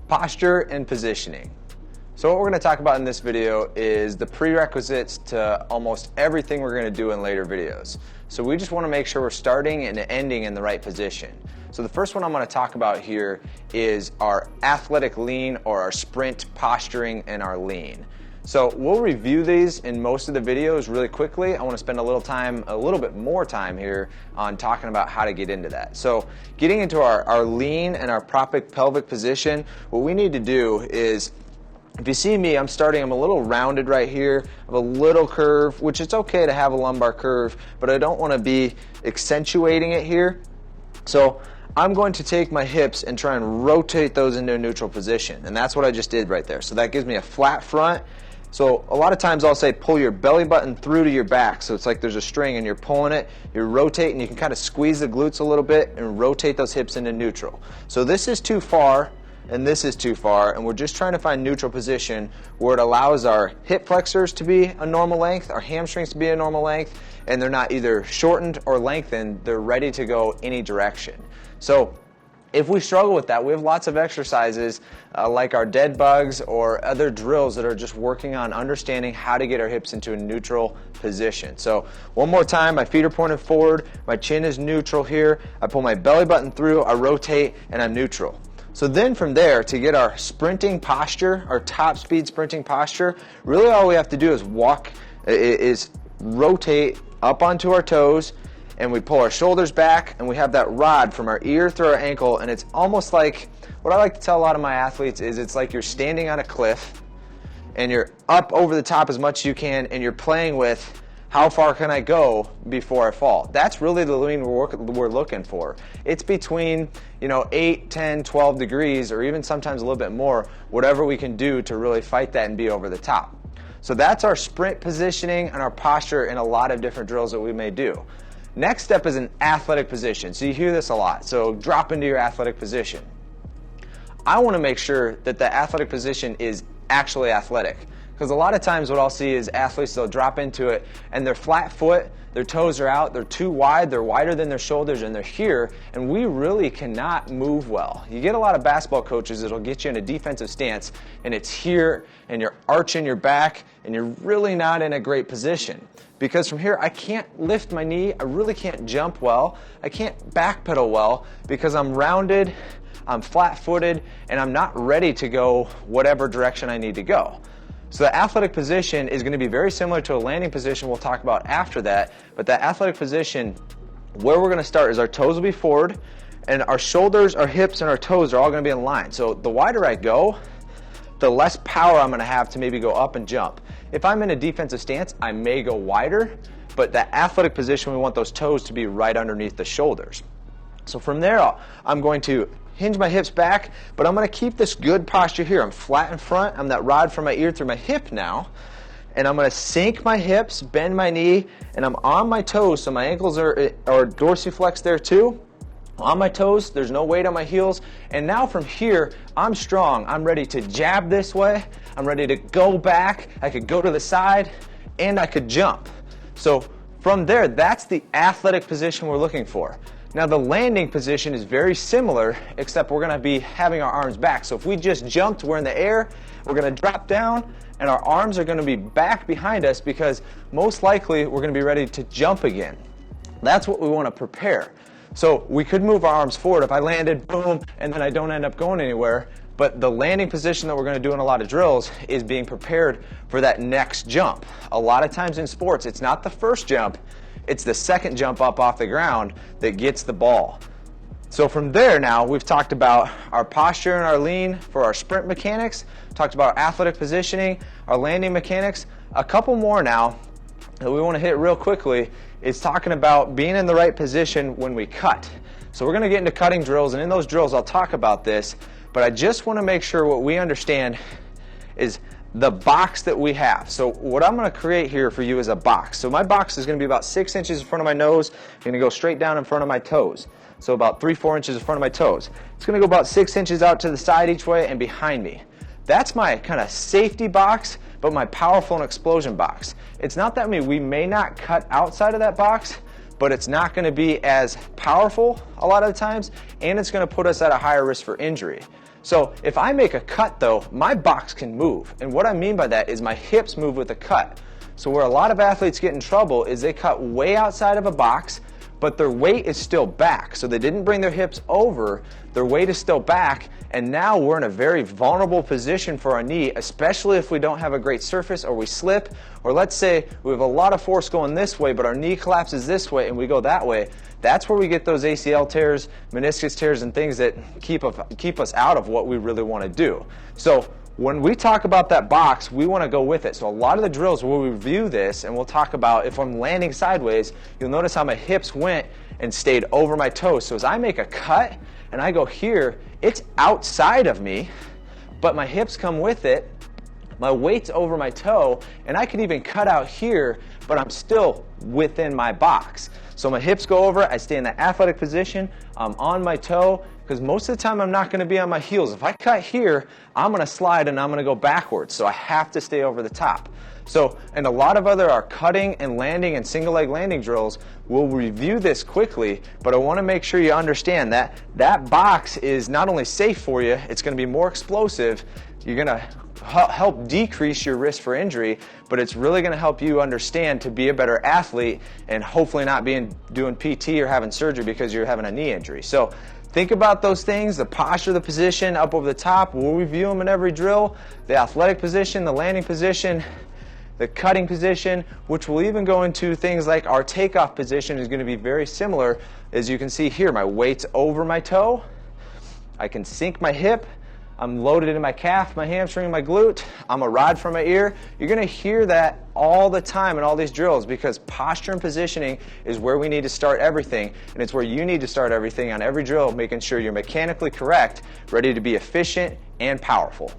Posture and positioning. So what we're going to talk about in this video is the prerequisites to almost everything we're going to do in later videos. So we just want to make sure we're starting and ending in the right position. So the first one I'm going to talk about here is our athletic lean, or our sprint posturing and our lean. So we'll review these in most of the videos really quickly. I want to spend a little bit more time here on talking about how to get into that. So getting into our lean and our pelvic position, what we need to do is, if you see me, I'm a little rounded right here. I have a little curve, which it's okay to have a lumbar curve, but I don't want to be accentuating it here. So I'm going to take my hips and try and rotate those into a neutral position. And that's what I just did right there. So that gives me a flat front. So a lot of times I'll say pull your belly button through to your back. So it's like there's a string and you're pulling it, you're rotating, you can kind of squeeze the glutes a little bit and rotate those hips into neutral. So this is too far and this is too far, and we're just trying to find neutral position where it allows our hip flexors to be a normal length, our hamstrings to be a normal length, and they're not either shortened or lengthened, they're ready to go any direction. So if we struggle with that, we have lots of exercises like our dead bugs or other drills that are just working on understanding how to get our hips into a neutral position. So one more time, my feet are pointed forward, my chin is neutral here, I pull my belly button through, I rotate, and I'm neutral. So then from there, to get our sprinting posture, our top speed sprinting posture, really all we have to do is rotate up onto our toes, and we pull our shoulders back, and we have that rod from our ear through our ankle, and it's almost like, what I like to tell a lot of my athletes is it's like you're standing on a cliff and you're up over the top as much as you can, and you're playing with how far can I go before I fall. That's really the lean we're looking for. It's between 8, 10, 12 degrees, or even sometimes a little bit more, whatever we can do to really fight that and be over the top. So that's our sprint positioning and our posture in a lot of different drills that we may do. Next step is an athletic position. So you hear this a lot. So drop into your athletic position. I want to make sure that the athletic position is actually athletic. Because a lot of times what I'll see is athletes, they'll drop into it and they're flat foot, their toes are out, they're too wide, they're wider than their shoulders, and they're here, and we really cannot move well. You get a lot of basketball coaches that'll get you in a defensive stance, and it's here, and you're arching your back, and you're really not in a great position. Because from here, I can't lift my knee, I really can't jump well, I can't backpedal well, because I'm rounded, I'm flat-footed, and I'm not ready to go whatever direction I need to go. So the athletic position is going to be very similar to a landing position we'll talk about after that, but that athletic position, where we're going to start is our toes will be forward, and our shoulders, our hips, and our toes are all going to be in line. So the wider I go, the less power I'm going to have to maybe go up and jump. If I'm in a defensive stance, I may go wider, but that athletic position, we want those toes to be right underneath the shoulders. So from there, I'm going to hinge my hips back, but I'm going to keep this good posture here. I'm flat in front. I'm that rod from my ear through my hip now. And I'm going to sink my hips, bend my knee, and I'm on my toes, so my ankles are dorsiflexed there too. On my toes, there's no weight on my heels. And now from here, I'm strong. I'm ready to jab this way. I'm ready to go back. I could go to the side, and I could jump. So from there, that's the athletic position we're looking for. Now the landing position is very similar, except we're going to be having our arms back. So if we just jumped, we're in the air, we're going to drop down, and our arms are going to be back behind us because most likely we're going to be ready to jump again. That's what we want to prepare. So we could move our arms forward. If I landed, boom, and then I don't end up going anywhere. But the landing position that we're going to do in a lot of drills is being prepared for that next jump. A lot of times in sports, it's not the first jump, it's the second jump up off the ground that gets the ball. So from there now, we've talked about our posture and our lean for our sprint mechanics, talked about our athletic positioning, our landing mechanics. A couple more now that we want to hit real quickly is talking about being in the right position when we cut. So we're going to get into cutting drills, and in those drills I'll talk about this, but I just want to make sure what we understand is the box that we have. So what I'm going to create here for you is a box. So my box is going to be about 6 inches in front of my nose. I'm going to go straight down in front of my toes. So about 3-4 inches in front of my toes. It's going to go about 6 inches out to the side each way and behind me. That's my kind of safety box, but my powerful and explosion box. It's not that we may not cut outside of that box, but it's not going to be as powerful a lot of the times, and it's going to put us at a higher risk for injury. So if I make a cut though, my box can move, and what I mean by that is my hips move with the cut. So where a lot of athletes get in trouble is they cut way outside of a box, but their weight is still back. So they didn't bring their hips over, their weight is still back, and now we're in a very vulnerable position for our knee, especially if we don't have a great surface or we slip, or let's say we have a lot of force going this way, but our knee collapses this way and we go that way. That's where we get those ACL tears, meniscus tears, and things that keep us out of what we really want to do. So when we talk about that box, we want to go with it. So a lot of the drills, we'll review this, and we'll talk about if I'm landing sideways, you'll notice how my hips went and stayed over my toes. So as I make a cut and I go here, it's outside of me, but my hips come with it, my weight's over my toe, and I can even cut out here, but I'm still within my box. So my hips go over, I stay in that athletic position, I'm on my toe, because most of the time I'm not going to be on my heels. If I cut here, I'm going to slide and I'm going to go backwards, so I have to stay over the top. So, and a lot of other our cutting and landing and single leg landing drills, we'll review this quickly, but I want to make sure you understand that that box is not only safe for you, it's going to be more explosive, you're going to help decrease your risk for injury, but it's really going to help you understand to be a better athlete and hopefully not doing PT or having surgery because you're having a knee injury. So think about those things, the posture, the position, up over the top. We'll review them in every drill. The athletic position, the landing position, the cutting position, which will even go into things like our takeoff position is going to be very similar. As you can see here, my weight's over my toe. I can sink my hip. I'm loaded in my calf, my hamstring, my glute. I'm a rod from my ear. You're going to hear that all the time in all these drills because posture and positioning is where we need to start everything, and it's where you need to start everything on every drill, making sure you're mechanically correct, ready to be efficient and powerful.